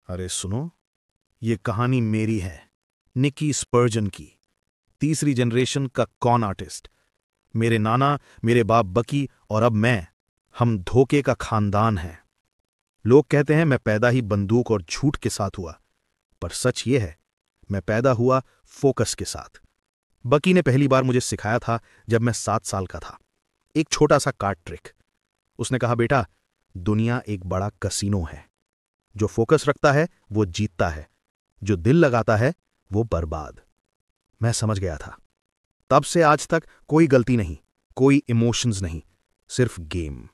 अरे सुनो, ये कहानी मेरी है, निकी स्पर्जन की। तीसरी जनरेशन का कॉन आर्टिस्ट। मेरे नाना, मेरे बाप बकी और अब मैं, हम धोखे का खानदान हैं। लोग कहते हैं मैं पैदा ही बंदूक और झूठ के साथ हुआ, पर सच ये है, मैं पैदा हुआ फोकस के साथ। बकी ने पहली बार मुझे सिखाया था जब मैं 7 साल का था, एक छोटा सा कार्ड ट्रिक। उसने कहा, बेटा, दुनिया एक बड़ा कसीनो है। जो फोकस रखता है वो जीतता है, जो दिल लगाता है वो बर्बाद। मैं समझ गया था। तब से आज तक कोई गलती नहीं, कोई इमोशंस नहीं, सिर्फ गेम।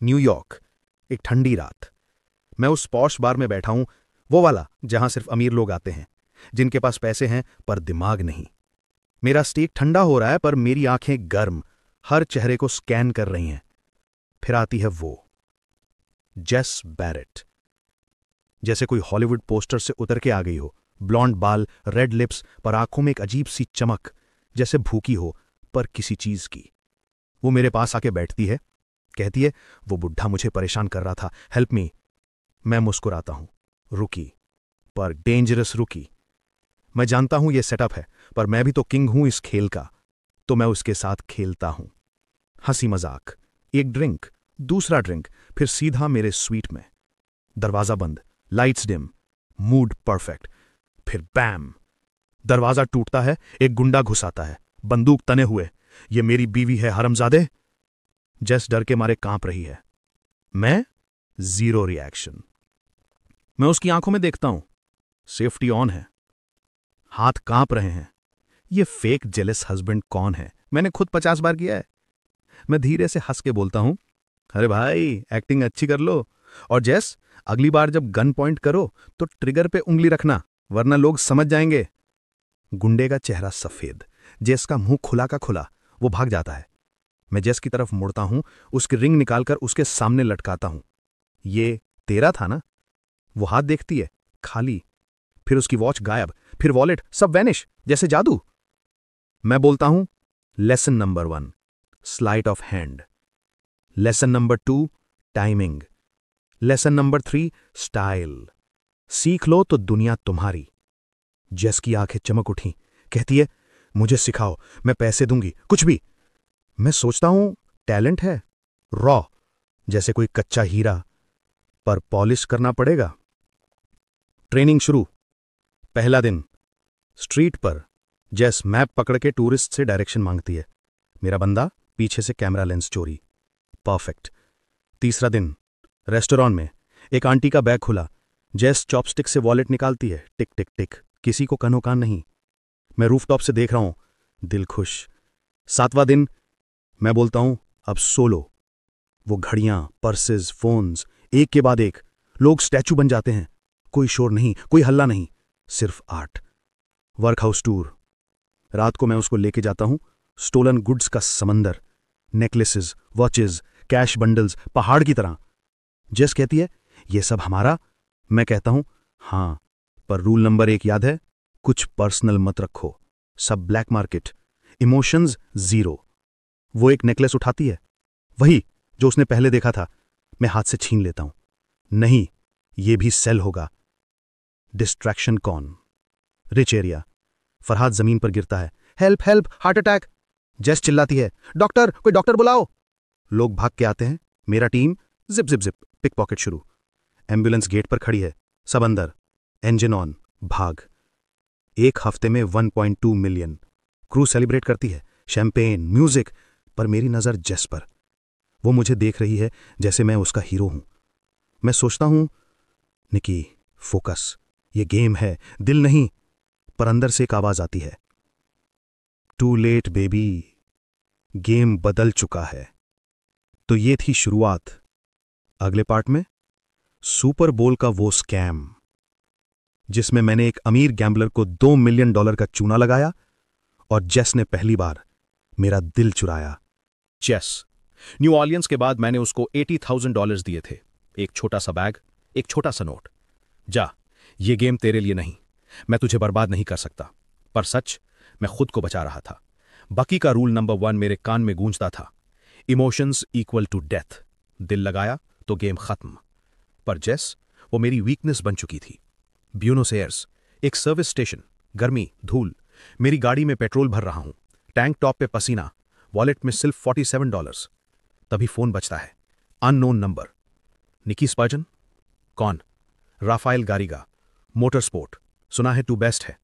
न्यूयॉर्क, एक ठंडी रात। मैं उस पॉश बार में बैठा हूं, वो वाला जहां सिर्फ अमीर लोग आते हैं, जिनके पास पैसे हैं पर दिमाग नहीं। मेरा स्टेक ठंडा हो रहा है पर मेरी आंखें गर्म, हर चेहरे को स्कैन कर रही हैं। फिर आती है वो, जेस बैरेट। जैसे कोई हॉलीवुड पोस्टर से उतर के आ गई हो। ब्लॉन्ड बाल, रेड लिप्स, पर आंखों में एक अजीब सी चमक, जैसे भूखी हो पर किसी चीज की। वो मेरे पास आके बैठती है, कहती है, वो बुढ़ा मुझे परेशान कर रहा था, हेल्प मी। मैं मुस्कुराता हूं, रुकी, पर डेंजरस रुकी। मैं जानता हूं ये सेटअप है, पर मैं भी तो किंग हूं इस खेल का, तो मैं उसके साथ खेलता हूं। हंसी मजाक, एक ड्रिंक, दूसरा ड्रिंक, फिर सीधा मेरे स्वीट में। दरवाजा बंद, लाइट्स डिम, मूड परफेक्ट। फिर बैम, दरवाजा टूटता है, एक गुंडा घुस आता है, बंदूक तने हुए। ये मेरी बीवी है हरमजादे। जेस डर के मारे कांप रही है। मैं जीरो रिएक्शन। मैं उसकी आंखों में देखता हूं, सेफ्टी ऑन है, हाथ कांप रहे हैं। ये फेक जेलस हस्बैंड कौन है? मैंने खुद 50 बार किया है। मैं धीरे से हंस के बोलता हूं, अरे भाई, एक्टिंग अच्छी कर लो। और जेस, अगली बार जब गन पॉइंट करो तो ट्रिगर पे उंगली रखना, वरना लोग समझ जाएंगे। गुंडे का चेहरा सफेद, जेस का मुंह खुला का खुला। वो भाग जाता है। मैं जेस की तरफ मुड़ता हूं, उसकी रिंग निकालकर उसके सामने लटकाता हूं। ये तेरा था ना? वो हाथ देखती है, खाली। फिर उसकी वॉच गायब, फिर वॉलेट, सब वैनिश, जैसे जादू। मैं बोलता हूं, lesson number 1, slight of hand. Lesson number 2, timing. Lesson number 3, style. सीख लो तो दुनिया तुम्हारी। जेस की आंखें चमक उठी, कहती है, मुझे सिखाओ, मैं पैसे दूंगी, कुछ भी। मैं सोचता हूं, टैलेंट है, रॉ, जैसे कोई कच्चा हीरा, पर पॉलिश करना पड़ेगा। ट्रेनिंग शुरू। पहला दिन, स्ट्रीट पर। जेस मैप पकड़ के टूरिस्ट से डायरेक्शन मांगती है। मेरा बंदा पीछे से कैमरा लेंस चोरी। परफेक्ट। तीसरा दिन, रेस्टोरेंट में। एक आंटी का बैग खुला। जेस चॉपस्टिक से वॉलेट निकालती है, टिक टिक टिक, किसी को कनोकान नहीं। मैं रूफटॉप से देख रहा हूं, दिल खुश। 7वां दिन, मैं बोलता हूं, अब सोलो। वो घड़ियां, पर्सेस, फोन्स, एक के बाद एक। लोग स्टैचू बन जाते हैं। कोई शोर नहीं, कोई हल्ला नहीं, सिर्फ आर्ट। वर्कहाउस टूर। रात को मैं उसको लेके जाता हूं, स्टोलन गुड्स का समंदर, नेकलेसेस, वॉचेस, कैश बंडल्स, पहाड़ की तरह। जेस कहती है, ये सब हमारा? मैं कहता हूं, हां, पर रूल नंबर 1 याद है, कुछ पर्सनल मत रखो, सब ब्लैक मार्केट। Emotions zero. वो एक नेकलेस उठाती है, वही जो उसने पहले देखा था। मैं हाथ से छीन लेता हूं। नहीं, ये भी सेल होगा। डिस्ट्रैक्शन कौन? Rich area. फरहाद जमीन पर गिरता है, हेल्प हेल्प, हार्ट अटैक। जेस चिल्लाती है, डॉक्टर, कोई डॉक्टर बुलाओ। लोग भाग के आते हैं। मेरा team, zip zip zip, pick pocket शुरू। एम्बुलेंस गेट पर खड़ी है, सब अंदर, इंजन ऑन, भाग। 1 हफ्ते में 1.2 मिलियन। क्रू सेलिब्रेट करती है, शैंपेन, म्यूजिक, पर मेरी नजर जेस पर। वो मुझे देख रही है जैसे मैं उसका हीरो हूं। मैं सोचता हूं, निकी, फोकस, ये गेम है, दिल नहीं। पर अंदर से एक आवाज आती है, टू लेट बेबी, गेम बदल चुका है। तो ये थी शुरुआत। अगले पार्ट में, सुपर बोल का वो स्कैम, जिसमें मैंने एक अमीर गैम्बलर को $2 मिलियन का चूना लगाया और जेस ने पहली बार मेरा दिल चुराया। जेस, न्यू ऑर्लियंस के बाद मैंने उसको $80,000 दिए थे। एक छोटा सा बैग, एक छोटा सा नोट। जा, ये गेम तेरे लिए नहीं, मैं तुझे बर्बाद नहीं कर सकता। पर सच, मैं खुद को बचा रहा था। बकी का रूल नंबर 1 मेरे कान में गूंजता था, इमोशंस इक्वल टू डेथ। दिल लगाया तो गेम खत्म। पर जेस, वो मेरी वीकनेस बन चुकी थी। ब्यूनोस एयर्स, एक सर्विस स्टेशन, गर्मी, धूल, मेरी गाड़ी में पेट्रोल भर रहा हूं, टैंक टॉप पे पसीना, वॉलेट में सिर्फ $47। तभी फोन बजता है। Unknown number. Nicky Spurgeon? कौन? राफाइल गारिगा, मोटर स्पोर्ट, सुना है तू बेस्ट है।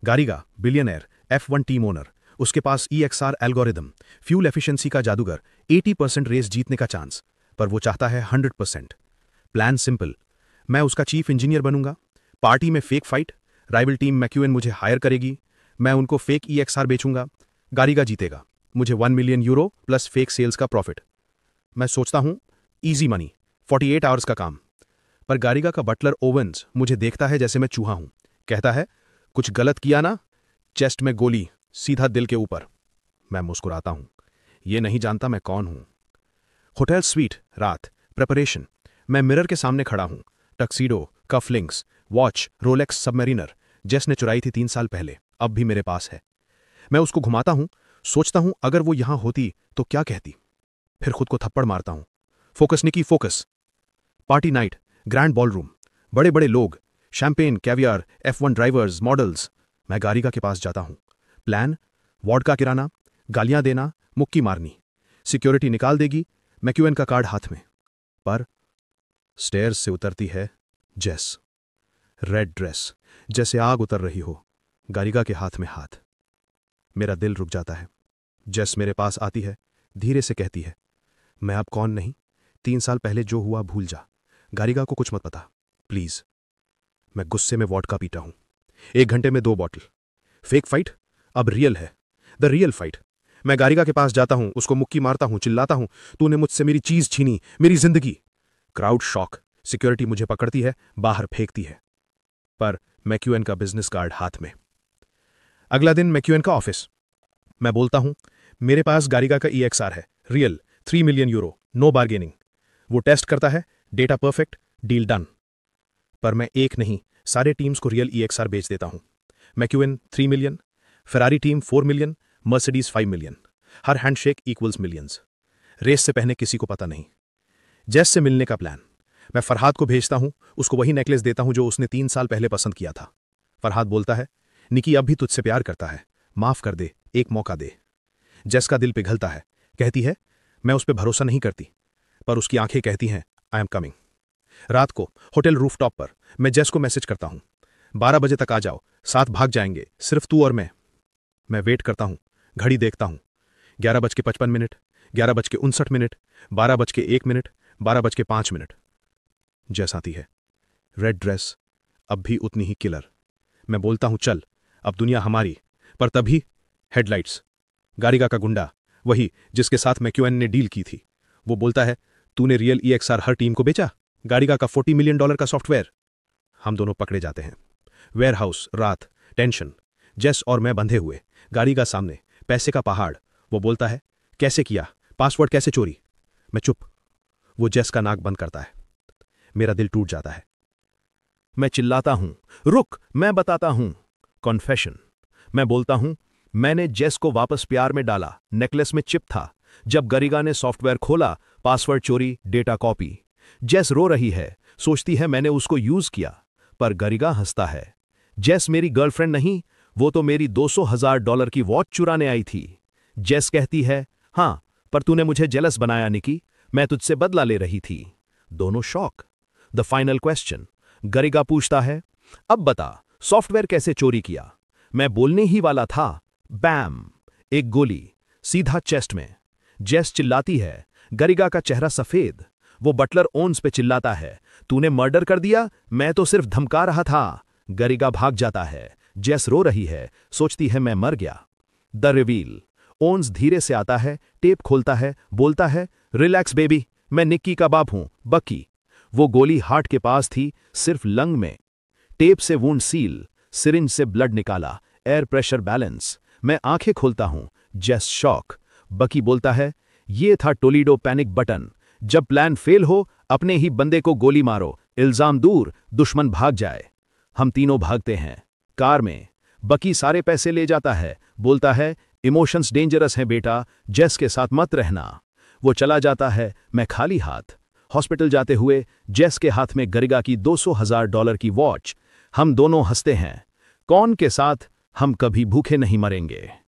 गारिगा, बिलियनर, F1 टीम ओनर, उसके पास EXR एल्गोरिदम, फ्यूल एफिशिएंसी का जादूगर, 80% रेस जीतने का चांस, पर वो चाहता है 100%। प्लान सिंपल, मैं उसका चीफ इंजीनियर बनूंगा, पार्टी में फेक फाइट, राइवल टीम मैक्यूएन मुझे हायर करेगी, मैं उनको फेक EXR बेचूंगा, गारिगा जीतेगा, मुझे €1 मिलियन प्लस फेक सेल्स का प्रॉफिट। मैं सोचता हूं इजी मनी, 48 आवर्स का काम। पर गारिगा का बटलर ओवेंस मुझे देखता है जैसे मैं चूहा हूं, कहता है कुछ गलत किया ना, चेस्ट में गोली, सीधा दिल के ऊपर। मैं मुस्कुराता हूं, ये नहीं जानता मैं कौन हूं। होटल स्वीट, रात, प्रिपरेशन, मैं मिरर के सामने खड़ा हूं, tuxedo, cufflinks, watch, Rolex submariner, जेस ने चुराई थी 3 साल पहले, अब भी मेरे पास है। मैं उसको घुमाता हूं, सोचता हूं अगर वो यहां होती तो क्या कहती, फिर खुद को थप्पड़ मारता हूं। Focus Nicky, focus. Party night, grand ballroom, बड़े बड़े लोग, champagne, caviar, F1 drivers, models. मैं गारिगा के पास जाता हूं। प्लान, वॉडका किराना, गालियां देना, मुक्की मारनी, सिक्योरिटी निकाल देगी, मैक्यूएन का कार्ड हाथ में। पर स्टेयर्स से उतरती है जेस, रेड ड्रेस, जैसे आग उतर रही हो, गारिगा के हाथ में हाथ। मेरा दिल रुक जाता है। जेस मेरे पास आती है, धीरे से कहती है, मैं अब कौन नहीं, 3 साल पहले जो हुआ भूल जा, गारिगा को कुछ मत पता, प्लीज। मैं गुस्से में वॉडका पीता हूं। 1 घंटे में 2 बॉटल। फेक फाइट अब रियल है, द रियल फाइट। मैं गारिगा के पास जाता हूं, उसको मुक्की मारता हूं, चिल्लाता हूं, तूने मुझसे मेरी चीज छीनी, मेरी जिंदगी। क्राउड शॉक, सिक्योरिटी मुझे पकड़ती है, बाहर फेंकती है। पर मैक्यूएन का बिजनेस कार्ड हाथ में। अगला दिन मैक्यूएन का ऑफिस। मैं बोलता हूं, मेरे पास गारिगा का EXR है, रियल, €3 मिलियन, नो बार्गेनिंग। वो टेस्ट करता है, डेटा परफेक्ट, डील डन। पर मैं एक नहीं, सारे टीम्स को रियल EXR बेच देता हूं। McQueen 3 million, Ferrari team 4 million, Mercedes 5 million. हर हैंडशेक इक्वल्स मिलियंस। रेस से पहले किसी को पता नहीं। जेस से मिलने का प्लान। मैं फरहाद को भेजता हूं, उसको वही नेकलेस देता हूं जो उसने 3 साल पहले पसंद किया था। फरहाद बोलता है, निकी अब भी तुझसे प्यार करता है, माफ कर दे, एक मौका दे। जेस का दिल पिघलता है, कहती है, मैं उस पर भरोसा नहीं करती, पर उसकी आंखें कहती हैं, आई एम कमिंग। रात को होटल रूफटॉप पर मैं जेस को मैसेज करता हूं, 12 बजे तक आ जाओ, साथ भाग जाएंगे, सिर्फ तू और मैं। मैं वेट करता हूं, घड़ी देखता हूं, 11:55, 11:59, 12:01, 12:05। जेस आती है, रेड ड्रेस, अब भी उतनी ही किलर। मैं बोलता हूं चल, अब दुनिया हमारी। पर तभी हेडलाइट्स। गारिगा का गुंडा, वही जिसके साथ मैक्यूएन ने डील की थी, वो बोलता है, तूने रियल EXR हर टीम को बेचा, गारिगा का $40 मिलियन का सॉफ्टवेयर। हम दोनों पकड़े जाते हैं। वेयरहाउस, रात, टेंशन, जेस और मैं बंधे हुए, गारिगा सामने, पैसे का पहाड़। वो बोलता है, कैसे किया, पासवर्ड कैसे चोरी। मैं चुप। वो जेस का नाक बंद करता है। मेरा दिल टूट जाता है। मैं चिल्लाता हूं, रुक, मैं बताता हूं। कॉन्फेशन। मैं बोलता हूं, मैंने जेस को वापस प्यार में डाला, नेकलेस में चिप था। जब गारिगा ने सॉफ्टवेयर खोला, पासवर्ड चोरी, डेटा कॉपी। जेस रो रही है, सोचती है मैंने उसको यूज किया, पर गारिगा हंसता है। जेस मेरी गर्लफ्रेंड नहीं, वो तो मेरी $200,000 की वॉच चुराने आई थी। जेस कहती है, हां, पर तूने मुझे जेलस बनाया निकी, मैं तुझसे बदला ले रही थी। दोनों shock. The final question. Garriga पूछता है, अब बता, सॉफ्टवेयर कैसे चोरी किया। मैं बोलने ही वाला था, बैम, एक गोली, सीधा चेस्ट में। जेस चिल्लाती है, गारिगा का चेहरा सफेद। वो बटलर ओन्स पे चिल्लाता है, तूने मर्डर कर दिया, मैं तो सिर्फ धमका रहा था। गारिगा भाग जाता है। जेस रो रही है, सोचती है मैं मर गया। The reveal. ओन्स धीरे से आता है, टेप खोलता है, बोलता है, रिलैक्स बेबी, मैं निक्की का बाप हूं, बकी। वो गोली हार्ट के पास थी, सिर्फ लंग में। टेप से वुंड सील, सिरिंज से ब्लड निकाला, एयर प्रेशर बैलेंस। मैं आंखें खोलता हूं, जेस शॉक। बकी बोलता है, ये था टोलीडो पैनिक बटन। जब प्लान फेल हो, अपने ही बंदे को गोली मारो, इल्जाम दूर, दुश्मन भाग जाए। हम तीनों भागते हैं। कार में बकी सारे पैसे ले जाता है, बोलता है, इमोशंस डेंजरस हैं बेटा, जेस के साथ मत रहना। वो चला जाता है, मैं खाली हाथ। हॉस्पिटल जाते हुए जेस के हाथ में गरिगा की $200,000 की वॉच। हम दोनों हंसते हैं। कौन के साथ हम कभी भूखे नहीं मरेंगे।